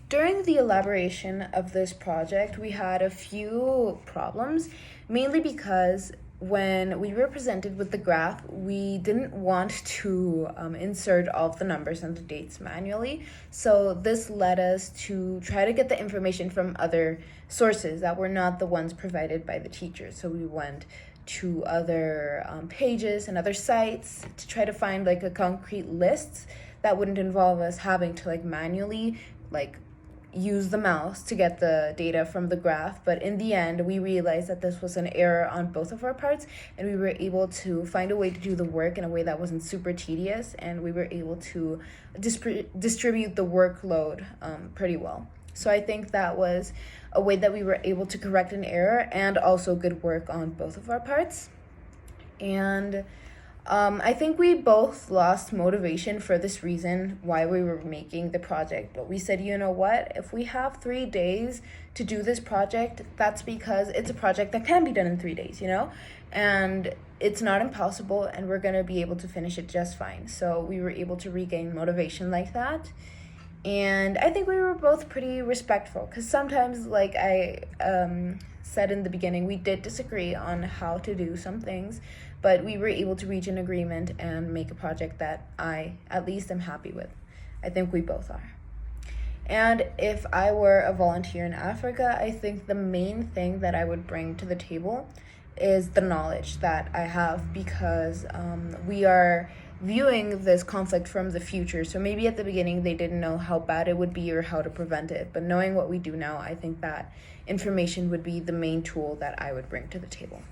During the elaboration of this project, we had a few problems, mainly because when we were presented with the graph, we didn't want to insert all of the numbers and the dates manually. So this led us to try to get the information from other sources that were not the ones provided by the teachers. So we went to other pages and other sites to try to find like a concrete list that wouldn't involve us having to like manually like use the mouse to get the data from the graph. But in the end, we realized that this was an error on both of our parts, and we were able to find a way to do the work in a way that wasn't super tedious, and we were able to distribute the workload pretty well. So I think that was a way that we were able to correct an error and also good work on both of our parts. And I think we both lost motivation for this reason why we were making the project. But we said, you know what? If we have 3 days to do this project, that's because it's a project that can be done in 3 days, you know? And it's not impossible, and we're going to be able to finish it just fine. So we were able to regain motivation like that. And I think we were both pretty respectful, because sometimes, like I said in the beginning, we did disagree on how to do some things, but we were able to reach an agreement and make a project that I at least am happy with. I think we both are. And if I were a volunteer in Africa, I think the main thing that I would bring to the table is the knowledge that I have, because we are viewing this conflict from the future. So maybe at the beginning they didn't know how bad it would be or how to prevent it. But knowing what we do now, I think that information would be the main tool that I would bring to the table.